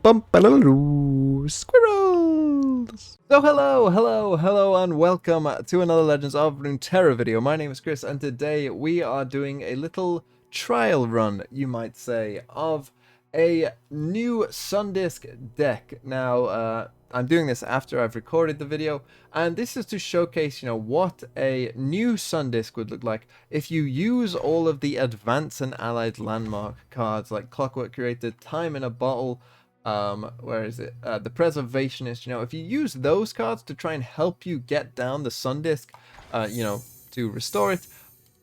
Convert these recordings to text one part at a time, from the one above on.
Squirrels! So hello, and welcome to another Legends of Runeterra video. My name is Chris, and today we are doing a little trial run, you might say, of a new Sundisk deck. Now, I'm doing this after I've recorded the video, and this is to showcase, what a new Sundisk would look like if you use all of the Advance and Allied Landmark cards like Clockwork Creator, Time in a Bottle, where is it, the Preservationist. If you use those cards to try and help you get down the Sundisk, to restore it,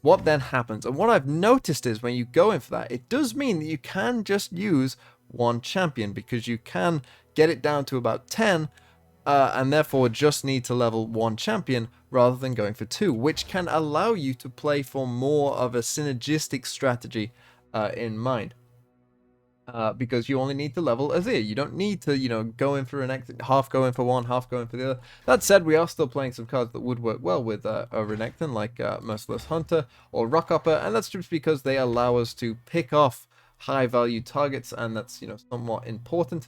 what then happens? And what I've noticed is when you go in for that, it does mean that you can just use one champion, because you can get it down to about 10, and therefore just need to level one champion rather than going for two, which can allow you to play for more of a synergistic strategy in mind. Because you only need to level Azir. You don't need to, go in for Renekton, half go in for one, half go in for the other. That said, we are still playing some cards that would work well with a Renekton, like Merciless Hunter or Rockhopper, and that's just because they allow us to pick off high-value targets, and that's, somewhat important.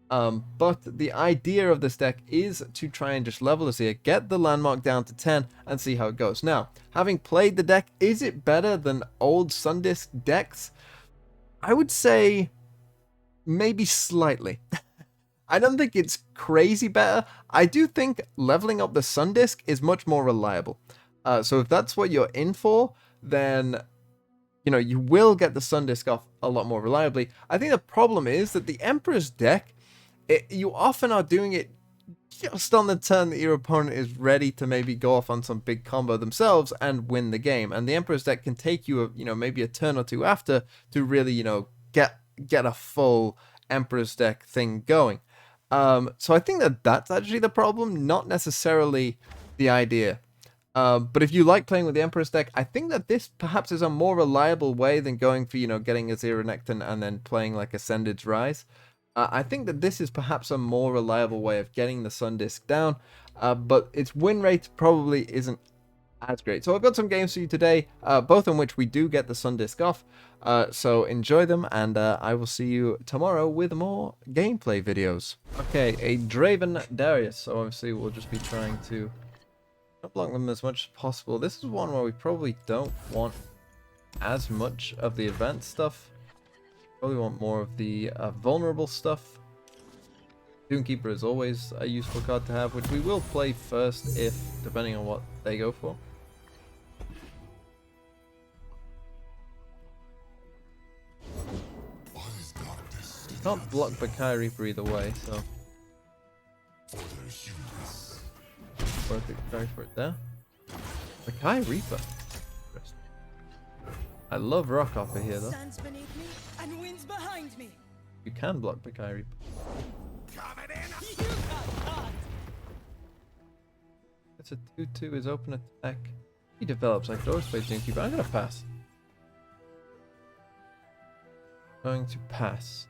But the idea of this deck is to try and just level Azir, get the landmark down to 10, and see how it goes. Now, having played the deck, is it better than old Sundisk decks? I would say maybe slightly. I don't think it's crazy better. I do think leveling up the Sundisk is much more reliable. So if that's what you're in for, then you will get the Sundisk off a lot more reliably. I think the problem is that the Emperor's deck, you often are doing it just on the turn that your opponent is ready to maybe go off on some big combo themselves and win the game. And the Emperor's deck can take you, maybe a turn or two after to really, get a full Emperor's deck thing going. So I think that that's actually the problem, not necessarily the idea. But if you like playing with the Emperor's deck, I think that this perhaps is a more reliable way than going for, getting Azir Renekton and then playing like Ascended's Rise. I think that this is perhaps a more reliable way of getting the Sundisk down, but its win rate probably isn't as great. So I've got some games for you today, both in which we do get the Sundisk off. So enjoy them, and I will see you tomorrow with more gameplay videos. Okay, a Draven Darius. So obviously we'll just be trying to block them as much as possible. This is one where we probably don't want as much of the advanced stuff. Probably want more of the vulnerable stuff. Doomkeeper is always a useful card to have, which we will play first if, depending on what they go for. Can't block Bakai Reaper either way, so worth it. Go for it there. Bakai Reaper. I love Rockhopper here though. You can block Bakai Reaper. It's a 2/2, his open attack. He develops. I could always play Doomkeeper. I'm gonna pass. Going to pass.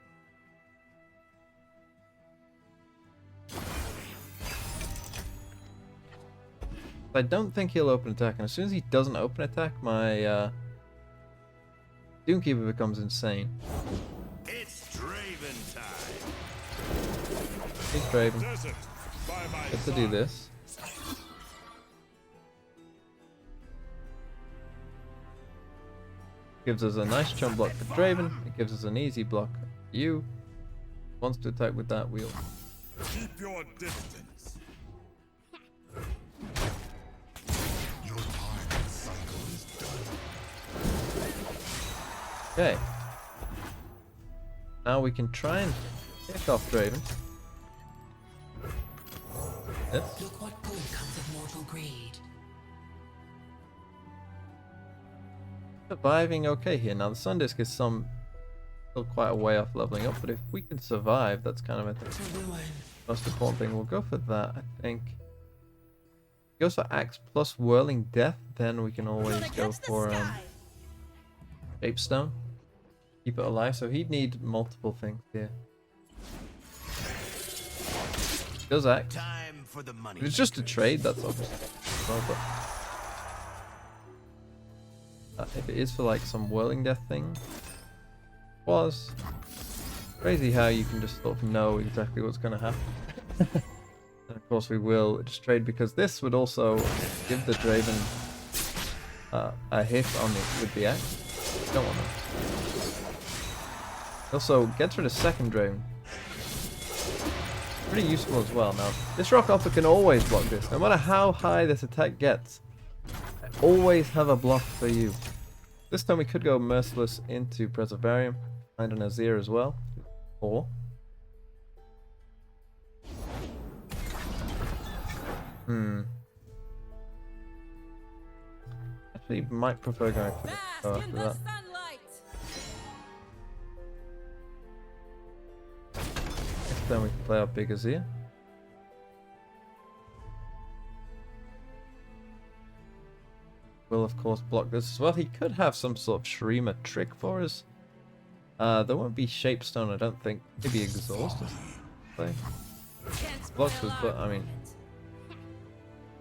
I don't think he'll open attack, and as soon as he doesn't open attack, my Doomkeeper becomes insane. It's Draven time. He's Draven. Good to do this. Gives us a nice chump block for Draven. It gives us an easy block for you. Wants to attack with that wheel. Keep your distance. Okay. Now we can try and pick off Draven. This. Look what good comes of mortal greed. Surviving okay here. Now the Sundisk is still quite a way off leveling up, but if we can survive, that's kind of the most important thing. We'll go for that, I think. If he goes for Axe plus Whirling Death, then we can always go for Apestone. Keep it alive, so he'd need multiple things here. Does Axe. Time for the money. If it's just a trade, that's obviously well, but if it is for like some Whirling Death thing, was Crazy how you can just sort of know exactly what's going to happen. And of course we will just trade because this would also give the Draven a hit on it with the axe. Don't want that. Also gets rid of second Draven. Pretty useful as well. Now this rock upper can always block this, no matter how high this attack gets. I always have a block for you. This time we could go Merciless into Preservarium, find an Azir as well. Or actually might prefer going for the after that. Next time we can play our big Azir. Will of course block this as well. He could have some sort of Shriemer trick for us. There won't be Shapestone, I don't think. Maybe Exhaust or something. Blocks us, but I mean,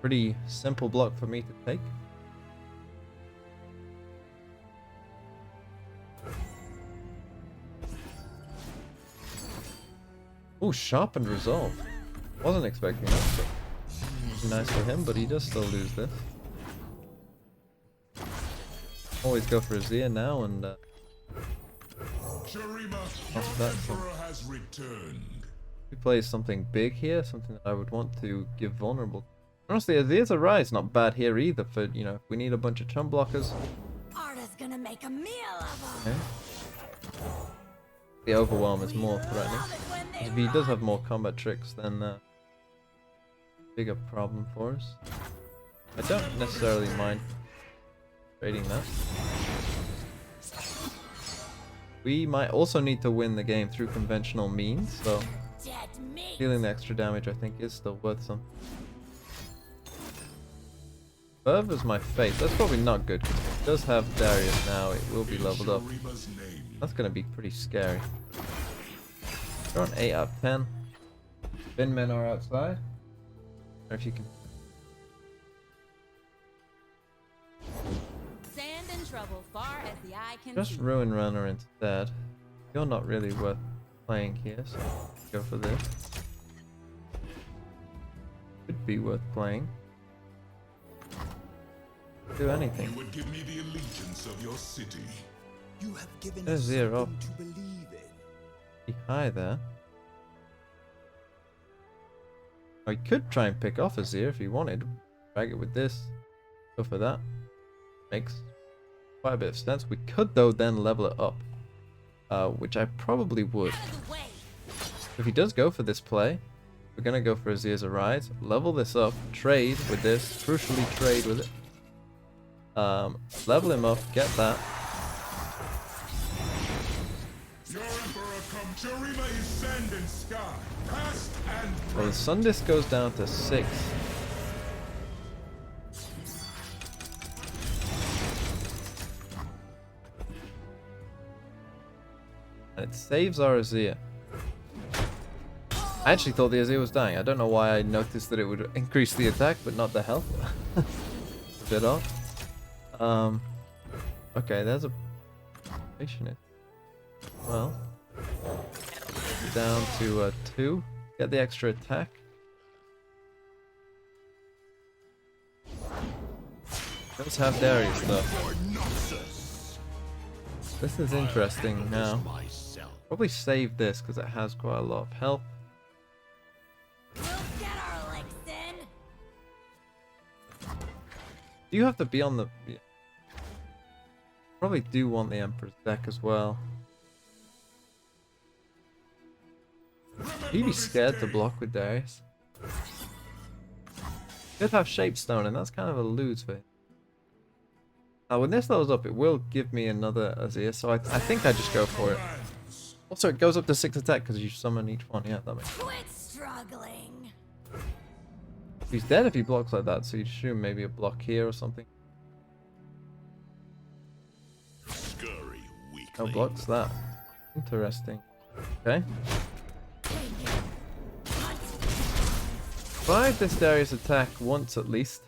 pretty simple block for me to take. Ooh, Sharpened Resolve. Wasn't expecting that, but nice for him, but he does still lose this. Always go for Azir now, and has returned. he plays something big here, something that I would want to give vulnerable. Honestly, Azir's Arise not bad here either. For if we need a bunch of chum blockers. Arda's gonna make a meal of them. Okay. The Overwhelm is more threatening. If he does have more combat tricks, then bigger problem for us. I don't necessarily mind trading that. We might also need to win the game through conventional means, so dealing the extra damage I think is still worth some. Verve is my fate. That's probably not good because it does have Darius now. It will be leveled up. That's going to be pretty scary. We're on 8 out of 10. Bin men are outside. Or if you can. Sand and trouble far as the eye can Just see. Ruin Runner instead. You're not really worth playing here, so go for this. Could be worth playing. Do anything. You would give me the allegiance of your city. You have given There's us Zero. something to believe in. Be high there. I could try and pick off Azir if you wanted. Drag it with this. Go for that. Makes quite a bit of sense. We could though then level it up. Which I probably would. If he does go for this play, we're gonna go for Azir's Arise. Level this up. Trade with this. Crucially trade with it. Level him up. Get that. Your emperor come. Shurima is sand and sky, past and Well, the present. Sun Disc goes down to 6. And it saves our Azir. I actually thought the Azir was dying. I don't know why I noticed that it would increase the attack, but not the health. A bit off. Okay, there's a patient. Well, down to 2. Get the extra attack. Does have Darius though. This is interesting now. Probably save this because it has quite a lot of health. We'll get our licks in. You have to be on the. Yeah. Probably do want the Emperor's deck as well. You'd be scared to block with Darius. Could have Shapestone, and that's kind of a lose for him. When this levels up, it will give me another Azir, so I think I just go for it. Also, it goes up to 6 attack because you summon each one. Yeah, that makes sense. Quit struggling. He's dead if he blocks like that, so you'd assume maybe a block here or something. Scurry No weakling. blocks that. Interesting. Okay. Survive this Darius attack once at least.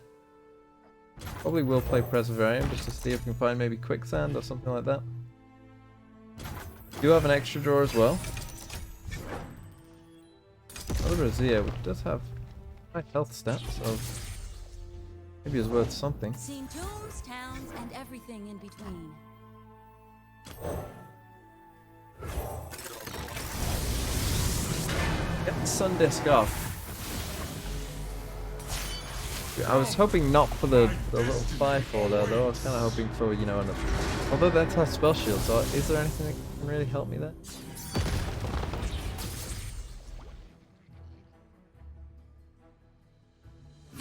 Probably will play Preservarium just to see if we can find maybe Quicksand or something like that. Do have an extra draw as well. Another Azir, which does have high health stats, so maybe it's worth something. Seen tombs, towns, and everything in between. Get the Sun Disc off. I was hoping not for the little 5-4 there, though. I was kind of hoping for, you know, although that's our spell shield, so is there anything that can really help me there?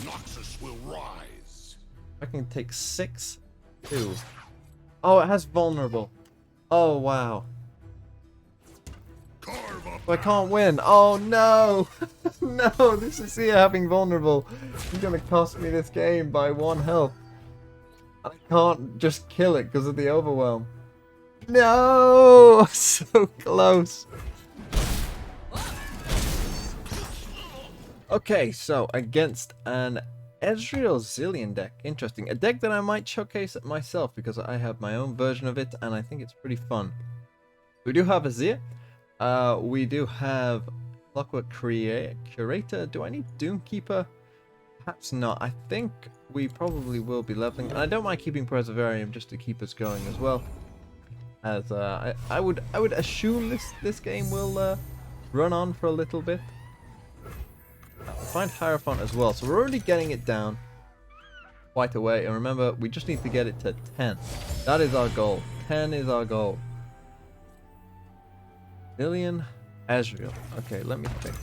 Noxus will rise. I can take 6, 2. Oh, it has vulnerable. Oh, wow. Carve up. I can't win. Oh, no. No, this is here having vulnerable. It's going to cost me this game by 1 health. I can't just kill it because of the overwhelm. No! So close. Okay, so against an Ezreal Zillion deck. Interesting. A deck that I might showcase myself because I have my own version of it and I think it's pretty fun. We do have Azir. We do have Clockwork Curator. Do I need Doomkeeper? Perhaps not. I think we probably will be leveling. And I don't mind keeping Perseverarium just to keep us going as well. As I would assume this game will run on for a little bit. Find Hierophant as well. So we're already getting it down quite a way. And remember, we just need to get it to 10. That is our goal. 10 is our goal. Zillion, Ezreal. Okay, let me think.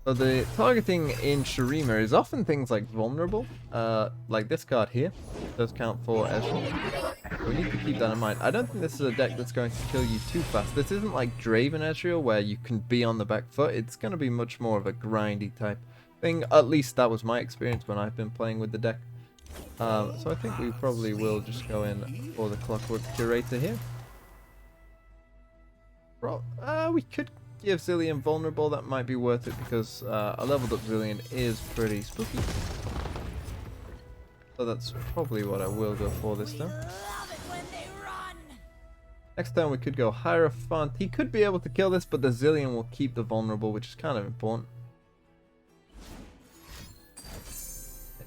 So the targeting in Shurima is often things like vulnerable. Like this card here. Does count for Ezreal. We need to keep that in mind. I don't think this is a deck that's going to kill you too fast. This isn't like Draven Ezreal where you can be on the back foot. It's going to be much more of a grindy type thing. At least that was my experience when I've been playing with the deck. So I think we probably will just go in for the Clockwork Curator here. We could give Zillion vulnerable. That might be worth it because a leveled up Zillion is pretty spooky. So that's probably what I will go for this time. Love it when they run. Next time we could go Hierophant. He could be able to kill this, but the Zillion will keep the vulnerable, which is kind of important.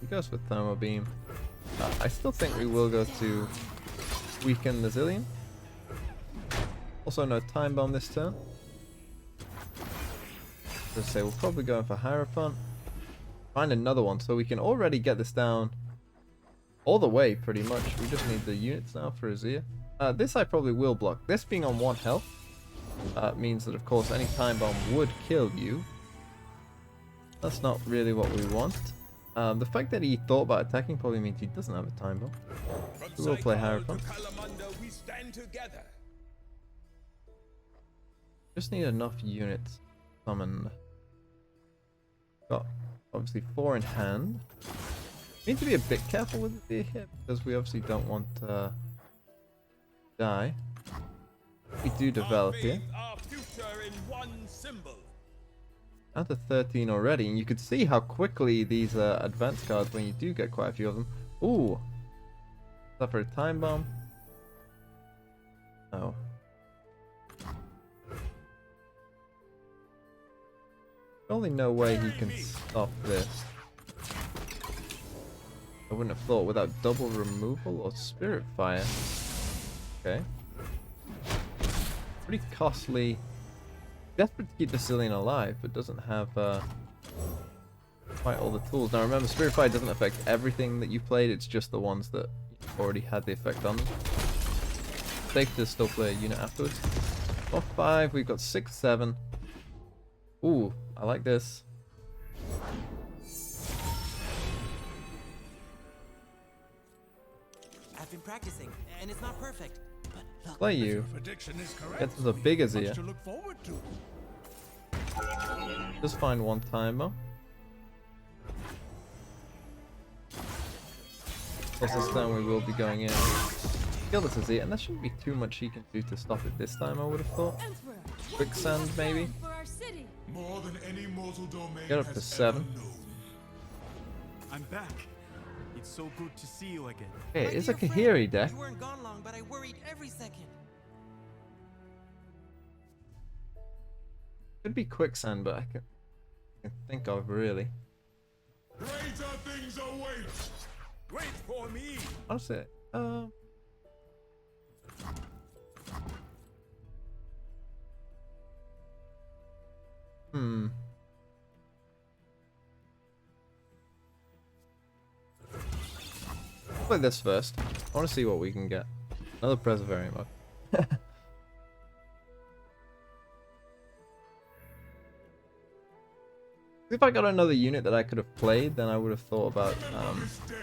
He goes for Thermo Beam. I still think we will go to weaken the Zillion. Also no Time Bomb this turn. As I say, we'll probably go in for Hierophant. Find another one so we can already get this down all the way pretty much. We just need the units now for Azir. This I probably will block. This being on 1 health means that of course any Time Bomb would kill you. That's not really what we want. The fact that he thought about attacking probably means he doesn't have a Time Bomb. We will play Hierophant. Just need enough units. Summon. Got obviously 4 in hand. We need to be a bit careful with the hit because we obviously don't want to die. We do develop here. Down to 13 already, and you could see how quickly these advanced cards, when you do get quite a few of them. Ooh, is that for a Time Bomb? No. Only no way he can stop this. I wouldn't have thought without double removal or Spirit Fire. Okay. Pretty costly. Desperate to keep the Zillion alive, but doesn't have quite all the tools. Now remember, Spirit Fire doesn't affect everything that you've played, it's just the ones that already had the effect on them. Safe to still play a unit afterwards. Off 5, we've got 6, 7. Ooh, I like this. I've been practicing, and it's not perfect. But look, Play you. Get to the big Azir. Just find 1 timer. This time we will be going in. Kill this Azir, and there shouldn't be too much he can do to stop it this time, I would have thought. Quicksand, maybe. For our city. More than any mortal domain Get up to has 7. ever known. I'm back. It's so good to see you again. Okay, my it's a dear Kahiri friend, deck. You weren't gone long, but I worried every second. Could be quicksand, but I can think of really. Greater things await. Wait for me! Honestly, play this first. I want to see what we can get. Another Preservarium mug. If I got another unit that I could have played, then I would have thought about This day.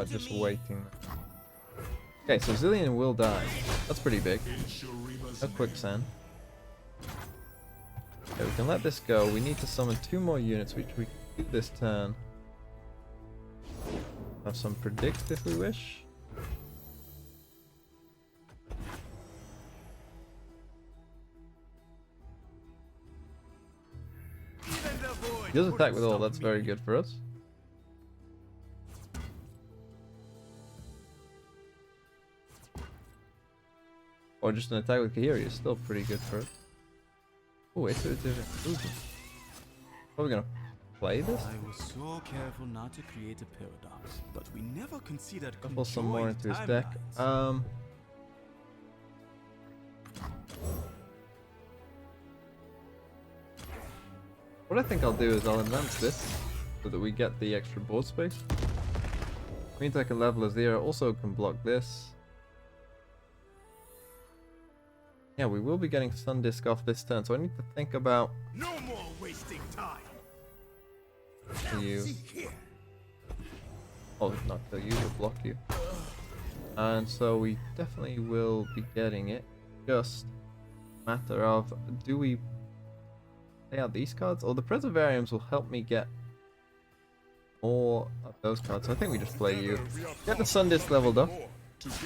just waiting. Okay, so Zillion will die. That's pretty big. No quicksand. Okay, we can let this go. We need to summon 2 more units, which we can do this turn. Have some predict if we wish. Even the void He does attack couldn't with all, stop that's me. very good for us. Or just an attack with Kahiri is still pretty good for us. Oh, it's improvement. Are we gonna play this? I was so careful not to create a paradox, but we never considered Pull some more conjoined into his deck. timelines. What I think I'll do is I'll advance this so that we get the extra board space. Means I can level Azir, also can block this. Yeah, we will be getting Sun Disc off this turn, so I need to think about No more wasting time. you. Oh, not kill you, but block you. And so we definitely will be getting it. Just a matter of, do we play out these cards? Or the Preservariums will help me get more of those cards. So I think we just play you. Get the Sun Disc leveled up. Together.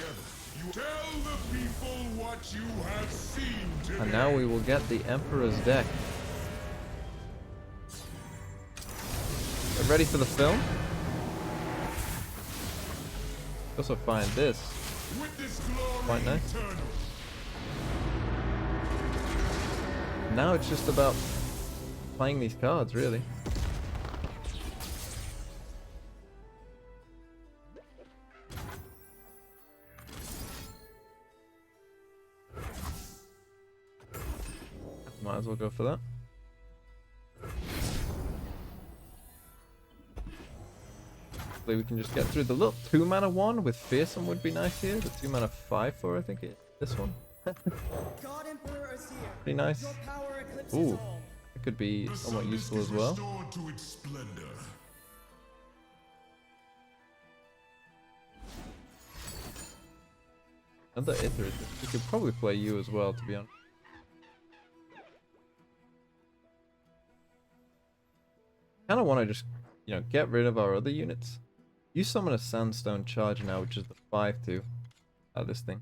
You tell the people what you have seen today. And now we will get the Emperor's deck. Get ready for the film? Also find this Witness glory quite nice. eternal. Now it's just about playing these cards, really. Might as well go for that. Hopefully we can just get through the little 2-mana one with Fearsome would be nice here. The 2-mana 5/4, I think it. This one. God Emperor Azir, Pretty nice. your power eclipses Ooh, all. it could be The somewhat sun useful is as well. restored to its splendor. Another Ithrid. We could probably play you as well, to be honest. Kind of want to just, get rid of our other units. You summon a Sandstone Charge now, which is the 5/2. This thing.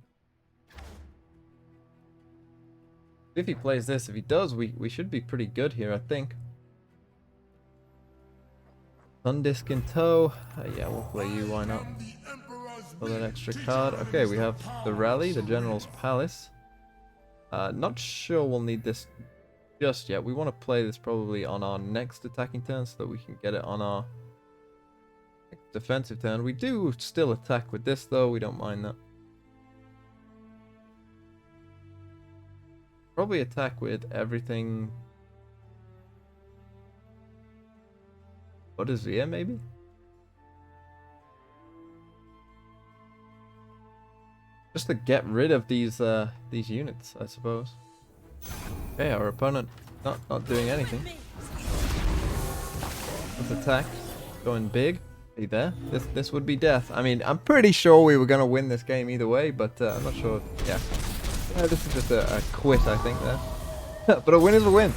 If he plays this, if he does, we should be pretty good here, I think. Sun Disc in tow. Yeah, we'll play you, why not? The Emperor's For that will. extra Teach card. our Okay, we the have the power Rally, of the surrender. General's Palace. Not sure we'll need this just yet. We want to play this probably on our next attacking turn so that we can get it on our defensive turn. We do still attack with this though, we don't mind that. Probably attack with everything. What is Azir maybe? Just to get rid of these units, I suppose. Okay, our opponent not doing anything. Let's attack. Going big. Are you there? This would be death. I mean, I'm pretty sure we were gonna win this game either way, but I'm not sure. Yeah. This is just a quit, I think, there. But a win is a win.